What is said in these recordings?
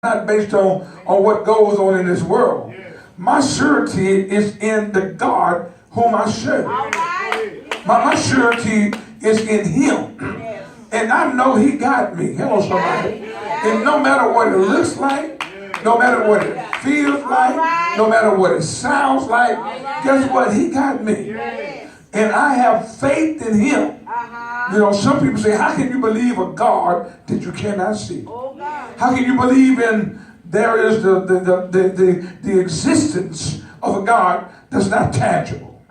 not based on what goes on in this world. My surety is in the God whom I serve. My surety is in Him. And I know He got me. Hello, somebody. And no matter what it looks like, no matter what it feels like, no matter what it sounds like, guess what? He got me. And I have faith in Him. You know, some people say, how can you believe a God that you cannot see? How can you believe in there is the existence of a God that's not tangible?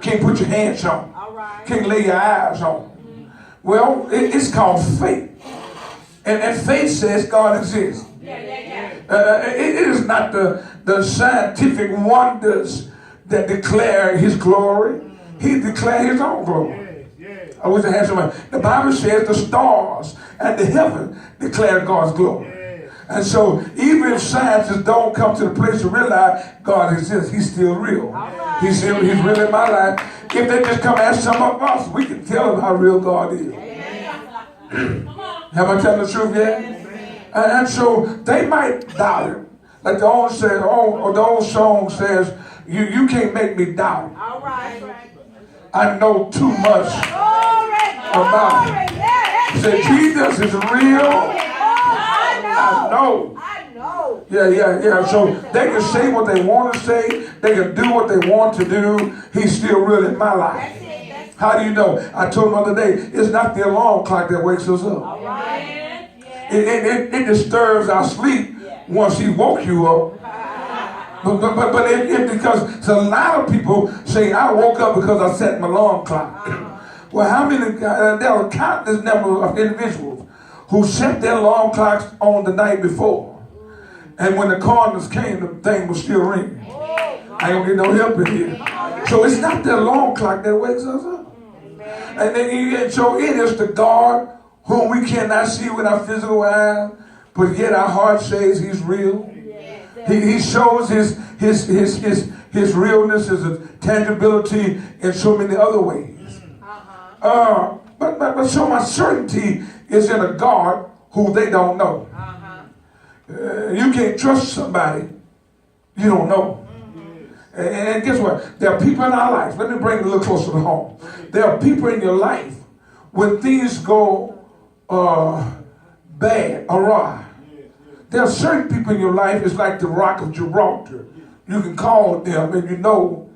Can't put your hands on. Can't lay your eyes on. Well, it's called faith. And faith says God exists. It is not the scientific wonders that declare His glory. He declared His own glory. I wish I had somebody. The Bible says the stars and the heaven declare God's glory. And so even if scientists don't come to the place to realize God exists, He's still real. He's real in my life. If they just come ask some of us, we can tell them how real God is. Have I telling the truth yet? And so they might doubt it. Like the old song says, you can't make me doubt it. I know too much about it. Say Jesus is real. I know. Yeah. So they can say what they want to say. They can do what they want to do. He's still real in my life. How do you know? I told him the other day, it's not the alarm clock that wakes us up. It disturbs our sleep once He woke you up. But because so a lot of people say, I woke up because I set my alarm clock. Well, how many, there are countless number of individuals who set their alarm clocks on the night before. And when the cardinals came, the thing was still ringing. I don't get no help in here. So it's not the alarm clock that wakes us up. And so it is the God whom we cannot see with our physical eyes, but yet our heart says He's real. He shows his realness, His tangibility in so many other ways. But so my certainty is in a God who they don't know. You can't trust somebody you don't know. And guess what? There are people in our life. Let me bring it a little closer to home. There are people in your life when things go bad, awry. There are certain people in your life, it's like the Rock of Gibraltar. You can call them and you know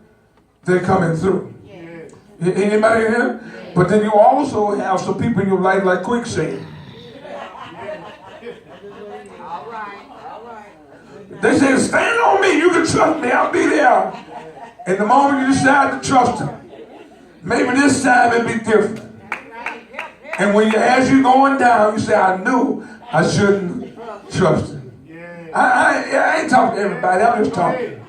they're coming through. Anybody here? But then you also have some people in your life like quicksand. They say, stand on me, you can trust me, I'll be there. And the moment you decide to trust Him, maybe this time it'll be different. And as you're going down, you say, I knew I shouldn't trust Him. I ain't talking to everybody, I'm just talking.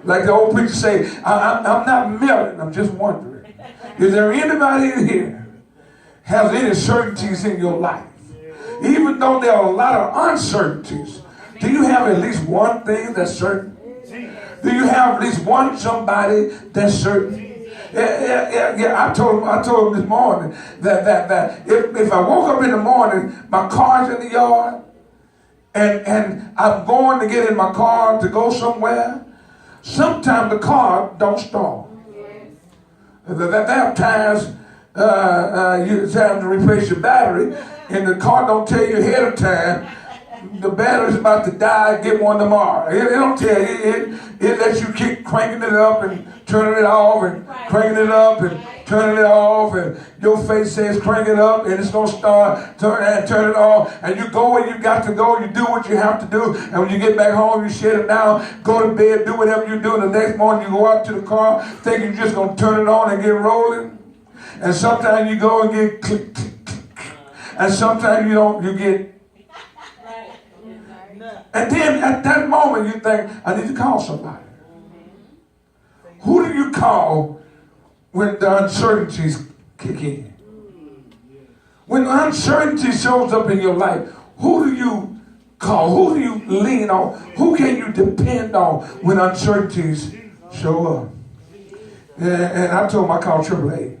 Like the old preacher say, I'm not melting, I'm just wondering. Is there anybody in here has any certainties in your life? Even though there are a lot of uncertainties, do you have at least one thing that's certain? Do you have at least one somebody that's certain? Yeah. I told him this morning that if I woke up in the morning, my car's in the yard, and I'm going to get in my car to go somewhere, sometimes the car don't start. There are times it's time to replace your battery, and the car don't tell you ahead of time the battery's about to die, get one tomorrow. It don't tell you. It lets you keep cranking it up and turning it off and cranking it up and turning it off, and your face says crank it up and it's going to start, turn it off, and you go where you got to go, you do what you have to do, and when you get back home, you shut it down, go to bed, do whatever you do, and the next morning you go out to the car thinking you're just going to turn it on and get rolling, and sometimes you go and get click, click, click, click. And sometimes you don't, you get. And then at that moment you think, I need to call somebody. Who do you call when the uncertainties kick in? When uncertainty shows up in your life, who do you call? Who do you lean on? Who can you depend on when uncertainties show up? And I told them I call AAA.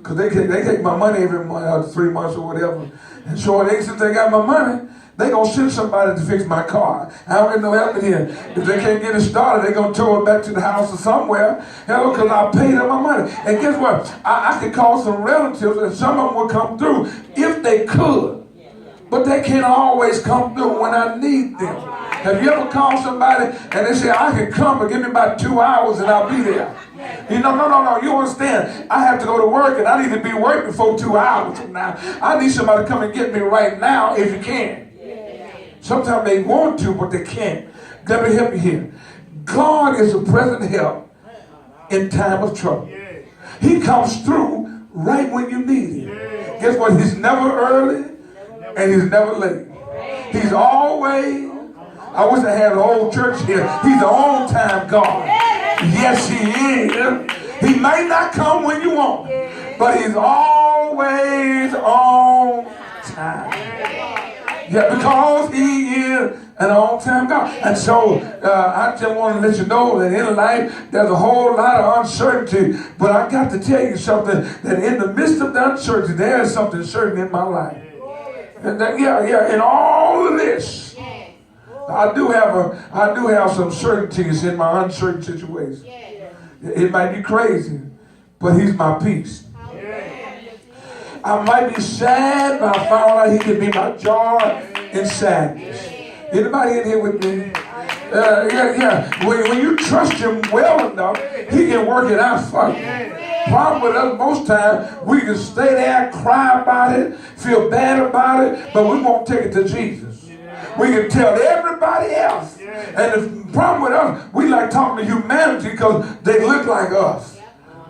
Because they take my money every month, 3 months or whatever. And so since they got my money, They gonna send somebody to fix my car. I don't get no help in here. If they can't get it started, they gonna tow it back to the house or somewhere. Hello, because I paid them my money. And guess what? I could call some relatives, and some of them will come through if they could. But they can't always come through when I need them. Have you ever called somebody and they say, I can come, but give me about 2 hours and I'll be there? You know, no, you understand. I have to go to work and I need to be working for 2 hours from now. I need somebody to come and get me right now if you can. Sometimes they want to, but they can't. Let me help you here. God is a present help in time of trouble. He comes through right when you need him. Guess what? He's never early and he's never late. He's always, I wish I had an old church here. He's the on-time God. Yes, he is. He may not come when you want, but he's always on time. Yeah, because he is an on-time God. And so I just want to let you know that in life there's a whole lot of uncertainty. But I got to tell you something, that in the midst of the uncertainty, there is something certain in my life. And that, in all of this, I do have some certainties in my uncertain situation. It might be crazy, but he's my peace. I might be sad, but I found out he can be my joy in sadness. Anybody in here with me? When you trust him well enough, he can work it out for you. Problem with us, most times, we can stay there, cry about it, feel bad about it, but we won't take it to Jesus. We can tell everybody else. And the problem with us, we like talking to humanity because they look like us.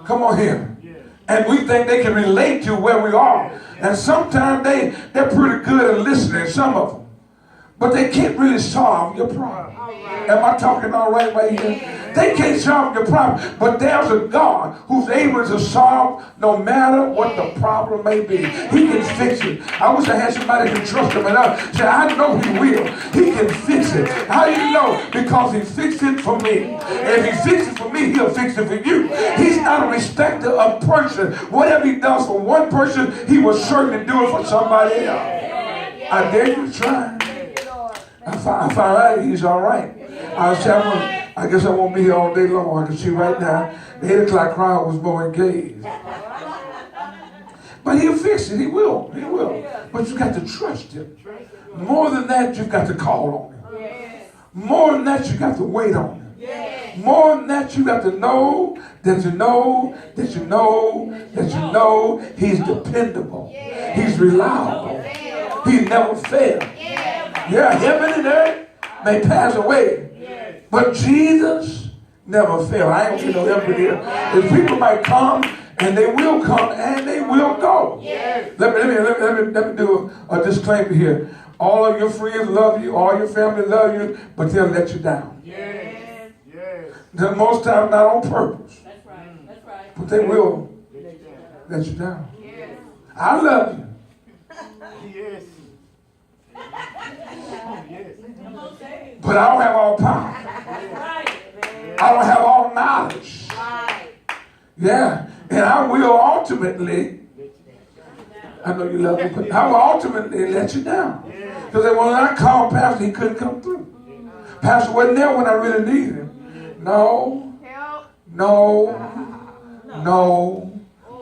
Come on here. And we think they can relate to where we are. And sometimes they're pretty good at listening, some of them. But they can't really solve your problem. Am I talking all right here? They can't solve your problem. But there's a God who's able to solve no matter what the problem may be. He can fix it. I wish I had somebody who can trust him enough. Say, I know he will. He can fix it. How do you know? Because he fixed it for me. If he fixed it for me, he'll fix it for you. He's not a respecter of person. Whatever he does for one person, he will certainly do it for somebody else. I dare you to try. I found out he's all right. I guess I won't be here all day long. I can see right now the 8 o'clock crowd was more engaged. But he'll fix it. He will. He will. But you got to trust him. More than that, you've got to call on him. More than that, you got to wait on him. More than that, you got to know that you know that you know that you know he's dependable. He's reliable. He never fails. Yeah, heaven and earth may pass away, but Jesus never fails. I ain't gonna get no help in here. If people might come, and they will come, and they will go. Let me do a disclaimer here. All of your friends love you, all your family love you, but they'll let you down. Most times not on purpose. That's right. That's right. But they will let you down. I love you. Yes. But I don't have all power. I don't have all knowledge. Yeah. And I will ultimately, I know you love me, but I will ultimately let you down. Because when I called Pastor, he couldn't come through. Pastor wasn't there when I really needed him. No.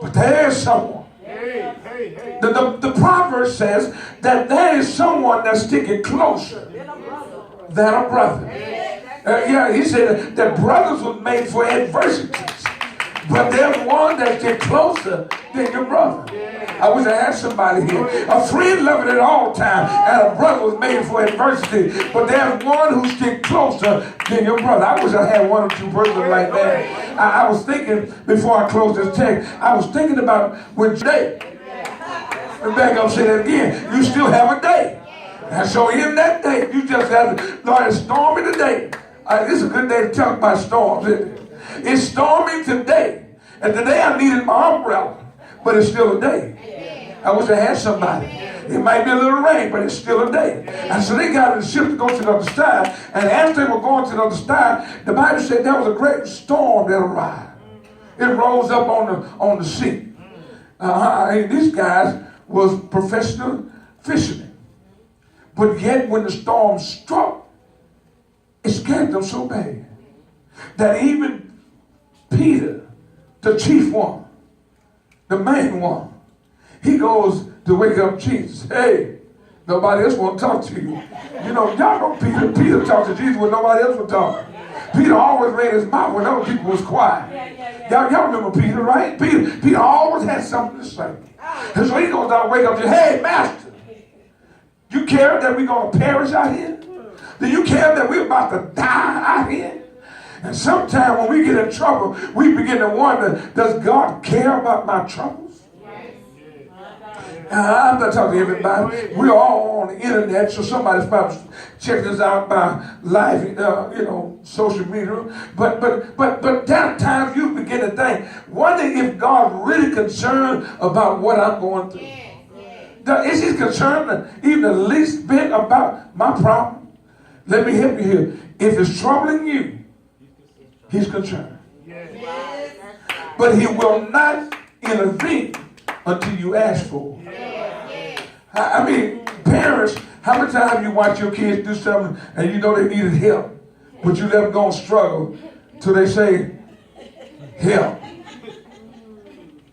But there is someone. The proverb says that there is someone that's sticking closer than a brother. He said that brothers were made for adversities. But there's one that gets closer than your brother. I wish I had somebody here. A friend loving it all the time, and a brother was made for adversity. But there's one who sticks closer than your brother. I wish I had one or two persons like that. I was thinking, before I close this text, I was thinking about when today. And back up, say that again. You still have a day. And so in that day, you just have to, Lord, it's stormy today. This is a good day to talk about storms, isn't it? It's stormy today. And today I needed my umbrella. But it's still a day. I wish I had somebody. It might be a little rain, but it's still a day. And so they got in the ship to go to the other side. And as they were going to the other side, the Bible said there was a great storm that arrived. It rose up on the sea. These guys was professional fishermen. But yet when the storm struck, it scared them so bad that even Peter, the chief one, the main one, he goes to wake up Jesus. Hey, nobody else want to talk to you. You know, y'all know Peter talked to Jesus when nobody else would talk. Peter always ran his mouth when other people was quiet. Y'all remember Peter, right? Peter always had something to say. And so he goes down and wake up and says, hey, master, you care that we're going to perish out here? Do you care that we're about to die out here? And sometimes when we get in trouble, we begin to wonder, does God care about my troubles? I'm not talking to everybody. We're all on the internet, so somebody's probably checking us out by live, social media. But there times you begin to think, wondering if God really concerned about what I'm going through. Is he concerned even the least bit about my problem? Let me help you here. If it's troubling you, he's concerned. But he will not intervene until you ask for it. I mean, parents, how many times you watch your kids do something and you know they needed help, but you let them go and struggle till they say, help.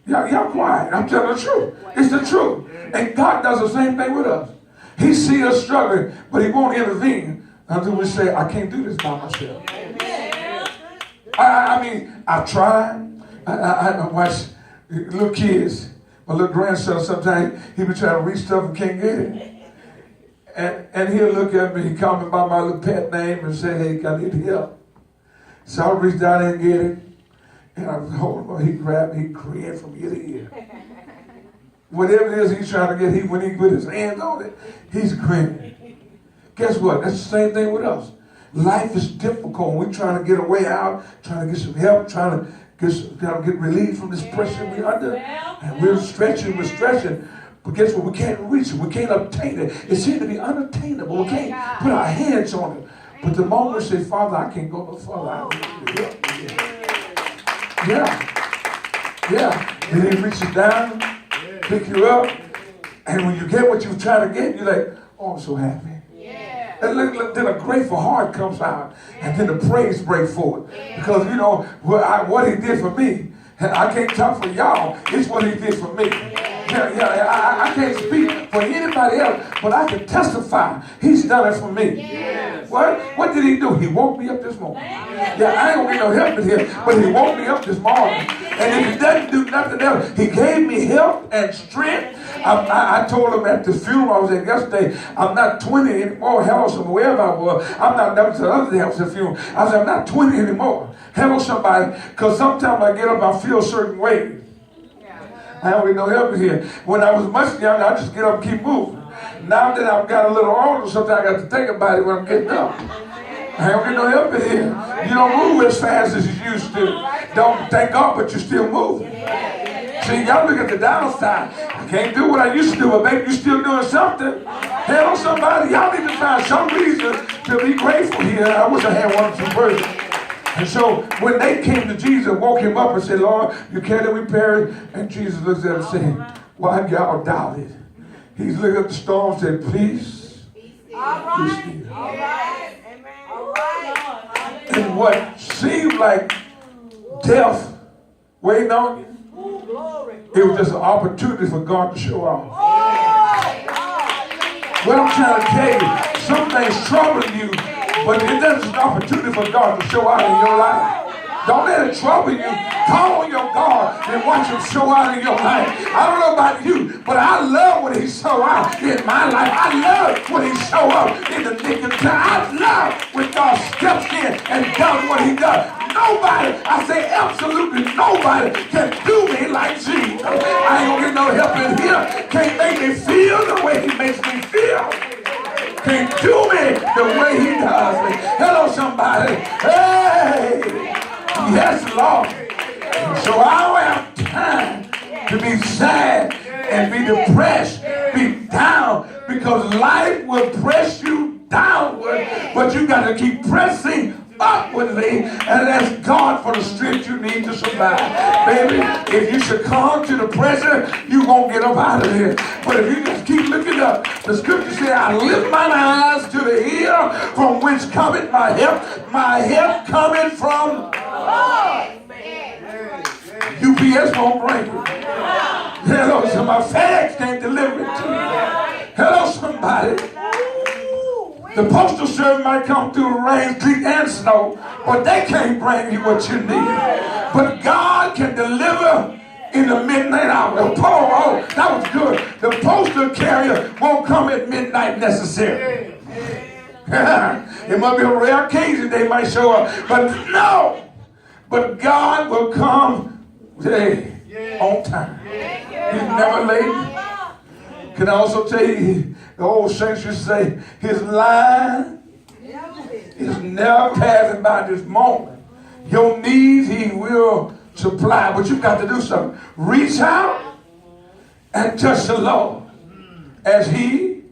Y'all quiet. I'm telling the truth. It's the truth. And God does the same thing with us. He sees us struggling, but he won't intervene until we say, I can't do this by myself. I mean, I tried. I watch little kids. My little grandson, sometimes he be trying to reach stuff and can't get it. And he'll look at me, he call me by my little pet name and say, hey, I need help. So I reach down there and get it. And I hold him, he grabbed me, he grinned from ear to ear. Whatever it is he's trying to get, when he put his hands on it, he's grinning. Guess what? That's the same thing with us. Life is difficult. We're trying to get a way out, trying to get some help, trying to get relief from this pressure we're under. And we're stretching. But guess what? We can't reach it. We can't obtain it. It seems to be unattainable. We can't put our hands on it. But the moment we say, Father, I can't go no further. I need you to help me. Yeah. And he reaches down, pick you up. And when you get what you're trying to get, you're like, oh, I'm so happy. And then a grateful heart comes out, and then the praise breaks forth. Because, you know, what he did for me, I can't talk for y'all, it's what he did for me. I can't speak for anybody else, but I can testify he's done it for me. Yes. What did he do? He woke me up this morning. I ain't gonna get no help in here, but he woke me up this morning. And if he doesn't do nothing else, he gave me health and strength. I told him at the funeral I was at yesterday, I'm not 20 anymore. Hello, somebody, wherever I was. I'm not never to the other day I was at the funeral. I said, I'm not 20 anymore. Hello, somebody, because sometimes I get up, I feel certain ways. I don't get no help in here. When I was much younger, I just get up and keep moving. Now that I've got a little older, sometimes I got to think about it when I'm getting up. I don't get no help in here. You don't move as fast as you used to. Don't thank God, but you're still moving. See, y'all look at the downside. I can't do what I used to do, but maybe you're still doing something. Hello, somebody. Y'all need to find some reason to be grateful here. I wish I had one or two verses. And so when they came to Jesus and woke him up and said, Lord, you care that we perish? And Jesus looks at him and said, why have y'all doubted? He's looking at the storm and said, peace. All right. And what seemed like death waiting on you, it was just an opportunity for God to show off. What I'm trying to tell you, some things troubling you, but it doesn't an opportunity for God to show out in your life. Don't let it trouble you. Call on your God and watch him show out in your life. I don't know about you, but I love when he show out in my life. I love when he show up in the nick of time. I love when God steps in and does what he does. Nobody, I say absolutely nobody can do me like Jesus. I ain't gonna get no help in here. Can't make me feel the way he makes me feel. Can't do me the way he does me. Hello, somebody. Hey, yes, Lord. So I don't have time to be sad and be depressed, be down, because life will press you downward, but you got to keep pressing upwardly and ask God for the strength you need to survive. Baby, if you succumb to the pressure, you won't get up out of here. But if you just keep looking up, the scripture says, I lift mine eyes to the hill from whence cometh my help. My help cometh from God. UPS won't bring it. Hello, somebody. FedEx can't deliver it to you. Hello, somebody. The postal service might come through rain, sleet, and snow, but they can't bring you what you need. But God can deliver in the midnight hour. Oh, that was good. The postal carrier won't come at midnight necessarily. It might be a rare occasion they might show up, but no. But God will come on time. He's never late. Can I also tell you, the old saints used to say, his line is never passing by this moment. Your needs he will supply, but you've got to do something. Reach out and touch the Lord as he,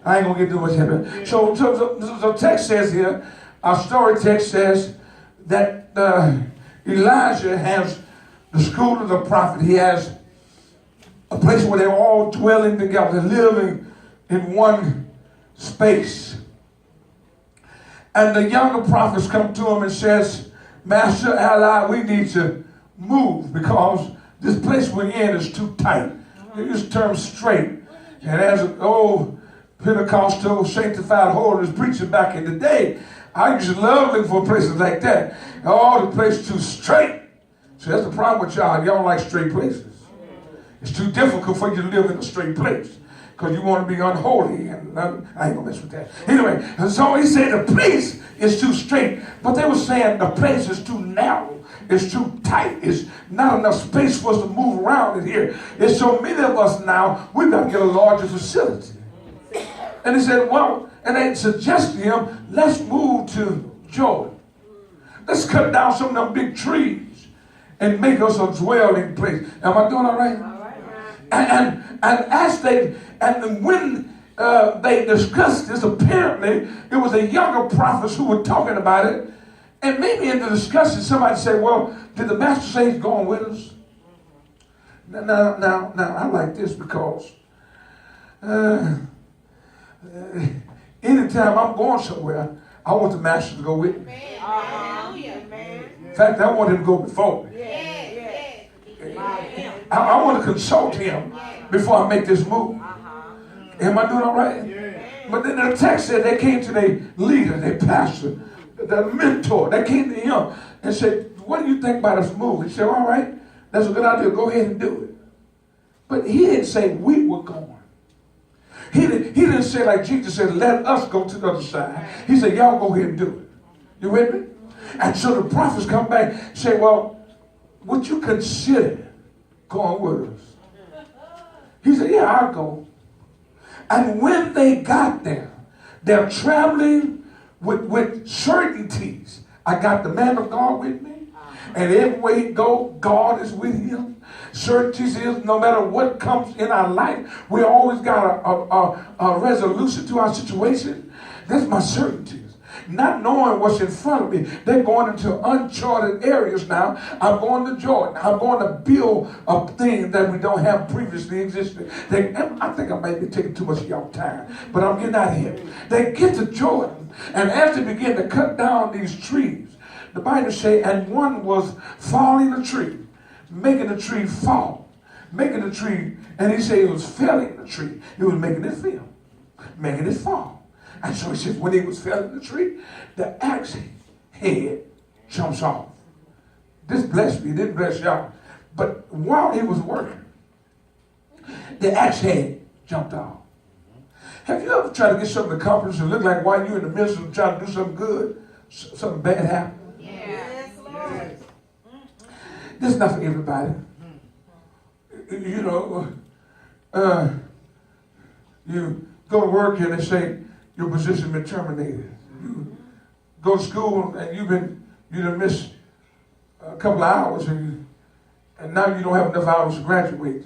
I ain't going to get too much heaven. So the text says here, our story text says that Elijah has the school of the prophet. He has a place where they're all dwelling together, living in one space. And the younger prophets come to him and says, Master, ally, we need to move because this place we're in is too tight. They use the term straight. And as an old Pentecostal sanctified holiness preacher back in the day, I used to love looking for places like that. Oh, the place too straight. So that's the problem with y'all. Y'all don't like straight places. It's too difficult for you to live in a straight place because you want to be unholy. And I ain't going to mess with that. Anyway, so he said the place is too straight. But they were saying the place is too narrow. It's too tight. It's not enough space for us to move around in here. There's so many of us now, we've got to get a larger facility. And he said, well, and they suggested to him, let's move to Jordan. Let's cut down some of them big trees and make us a dwelling place. Am I doing all right? And when they discussed this, apparently it was the younger prophets who were talking about it. And maybe in the discussion, somebody said, well, did the master say he's going with us? Now, I like this because anytime I'm going somewhere, I want the master to go with me. In fact, I want him to go before me. I want to consult him before I make this move. Am I doing all right? But then the text said they came to their leader, their pastor, their mentor. They came to him and said, what do you think about this move? He said, all right, that's a good idea. Go ahead and do it. But he didn't say we were going. He didn't say like Jesus said, let us go to the other side. He said, y'all go ahead and do it. You with me? And so the prophets come back and say, well, would you consider going with us? He said, yeah, I'll go. And when they got there, they're traveling with certainties. I got the man of God with me. And everywhere he go, God is with him. Certainties is no matter what comes in our life, we always got a resolution to our situation. That's my certainties. Not knowing what's in front of me. They're going into uncharted areas now. I'm going to Jordan. I'm going to build a thing that we don't have previously existed. I think I might be taking too much of y'all time, but I'm getting out of here. They get to Jordan, and as they begin to cut down these trees, the Bible says, and one was falling a tree, making the tree fall, making the tree, and he said it was felling the tree. He was making it fall, making it fall. And so he says, when he was felling the tree, the axe head jumps off. This blessed me, it didn't bless y'all. But while he was working, the axe head jumped off. Have you ever tried to get something accomplished and look like while you're in the midst of trying to do something good, something bad happened? Yes, Lord. This is not for everybody. You know, you go to work and they say your position been terminated. You go to school and you done missed a couple of hours and now you don't have enough hours to graduate.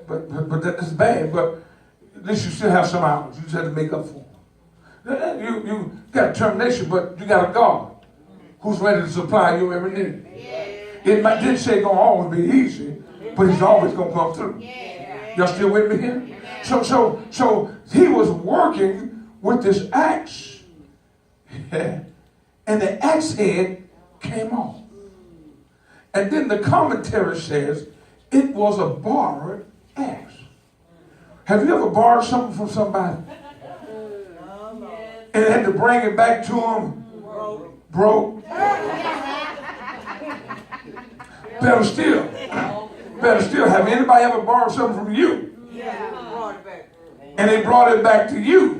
But that's bad. But at least you still have some hours. You just have to make up for them. You got termination, but you got a God who's ready to supply you every need. It didn't say it's going to always be easy, but he's always going to come through. Y'all still with me here? So he was working with this axe. And the axe head came off. And then the commentary says it was a borrowed axe. Have you ever borrowed something from somebody? And had to bring it back to them? Broke. Better still, have anybody ever borrowed something from you? And they brought it back to you?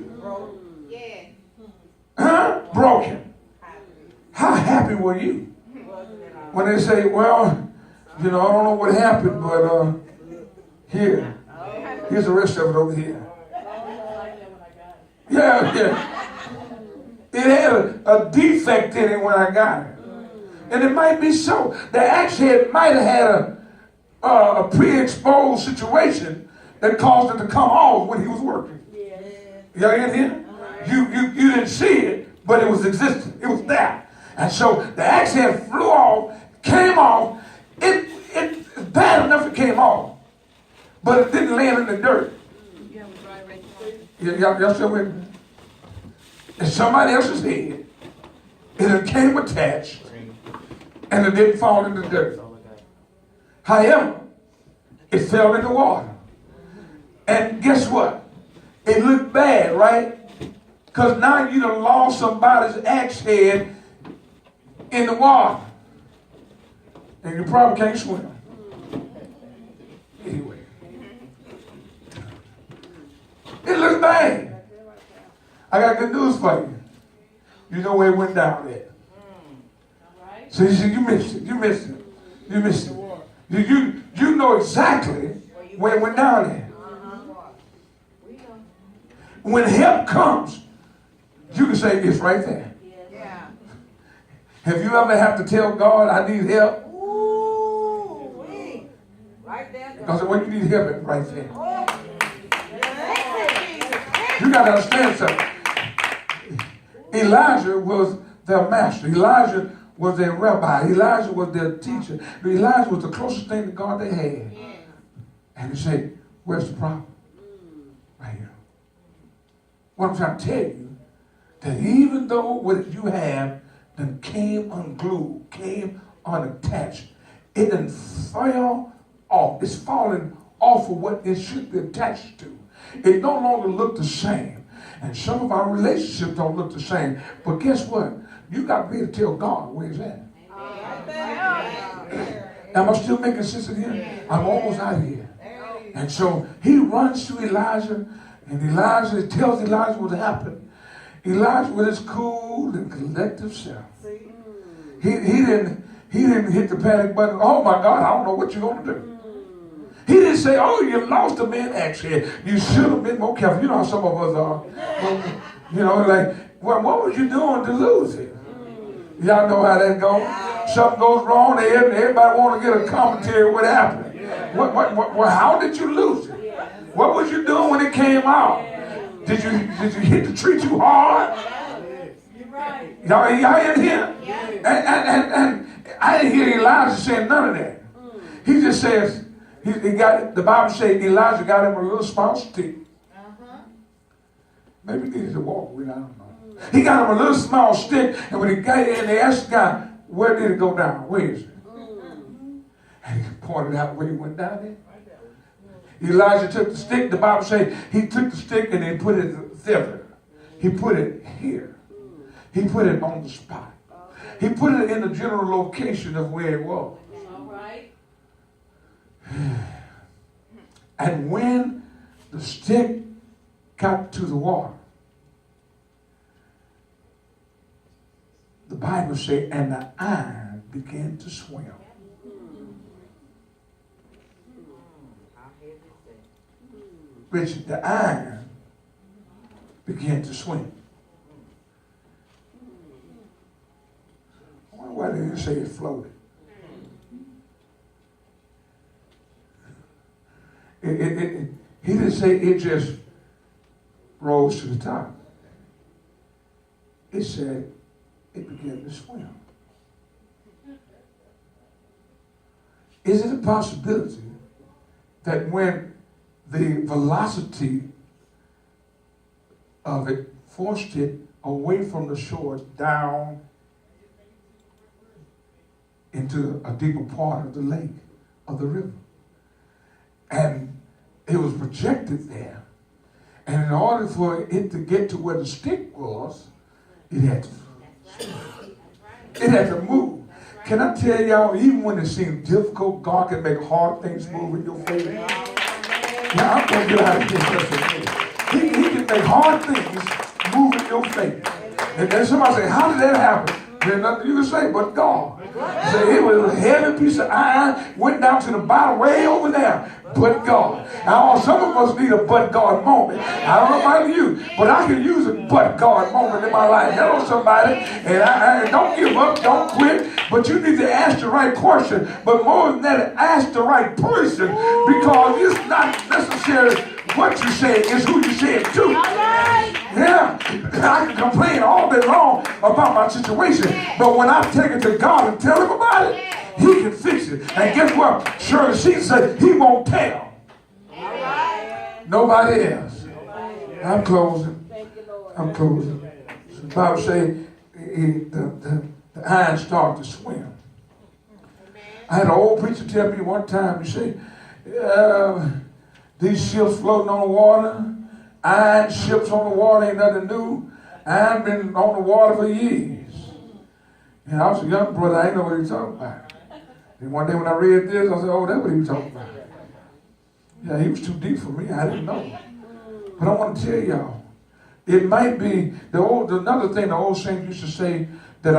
Huh? Broken. How happy were you? When they say, well, I don't know what happened, but here's the rest of it over here. Yeah. It had a defect in it when I got it. And it might be so. The axe head might have had a pre-exposed situation that caused it to come off when he was working. Y'all in here? You didn't see it, but it was existing. It was there. And so the axe head flew off, came off. It's bad enough it came off, but it didn't land in the dirt. Y'all still with me? In somebody else's head, it came attached, and it didn't fall in the dirt. However, it fell in the water. And guess what? It looked bad, right? Because now you done lost somebody's axe head in the water. And you probably can't swim. Anyway. It looks bad. I got good news for you. You know where it went down at. So you said, you missed it. You know exactly where it went down at. When help comes, you can say it's right there. Have you ever had to tell God, I need help? Right there. Because when you need help, it's right there. You got to understand something. Elijah was their master. Elijah was their rabbi. Elijah was their teacher. Elijah was the closest thing to God they had. And he said, where's the problem? Right here. What I'm trying to tell you, that even though what you have then came unglued, came unattached, it then fell off. It's falling off of what it should be attached to. It no longer looked the same. And some of our relationships don't look the same. But guess what? You got to be able to tell God where it's at. Am I still making sense of here? I'm almost out of here. And so he runs to Elijah, and Elijah tells Elijah what happened. Elijah, with his cool and collective self, he didn't hit the panic button. Oh my God, I don't know what you're going to do. He didn't say, oh, you lost a man axe-head. You should have been more careful. You know how some of us are. Well, what was you doing to lose it? Y'all know how that goes. Something goes wrong, everybody want to get a commentary what happened. How did you lose it? What was you doing when it came out? Did you hit the tree too hard? Y'all in here? And I didn't hear Elijah saying none of that. He just says, the Bible says Elijah got him a little small stick. Maybe he needed to walk with it, I don't know. He got him a little small stick, and when he got in, they asked the guy, where did it go down? Where is it? And he pointed out where he went down there. Elijah took the stick. The Bible says he took the stick and he put it thither. He put it here. He put it on the spot. He put it in the general location of where it was. And when the stick got to the water, the Bible says, and the iron began to swim. Richard, the iron began to swim. I wonder why they didn't say it floated. He didn't say it just rose to the top. it said it began to swim. Is it a possibility that when the velocity of it forced it away from the shore down into a deeper part of the lake, of the river, and it was projected there, and in order for it to get to where the stick was, it had to move. Can I tell y'all, even when it seems difficult, God can make hard things move in your favor. Now, I'm going to get out of here. He can make hard things move in your favor. And then somebody say, how did that happen? There's nothing you can say but God. Say it was a heavy piece of iron, went down to the bottom way over there, but God. Now, some of us need a but God moment. I don't know about you, but I can use a but God moment in my life. Hello, somebody. And I don't give up, don't quit, but you need to ask the right question. But more than that, ask the right person, because it's not necessarily what you say, it's who you say it to. Yeah, I can complain all day long about my situation, but when I take it to God and tell him about it, he can fix it. And guess what? Shirley, she said he won't tell nobody else. I'm closing. I'm closing. So the Bible says the iron started to swim. I had an old preacher tell me one time, he said, these ships floating on the water, iron ships on the water ain't nothing new. Iron been on the water for years. And I was a young brother, I didn't know what he was talking about. And one day when I read this, I said, oh, that's what he was talking about. Yeah, he was too deep for me, I didn't know. But I want to tell y'all, it might be, another thing the old saints used to say that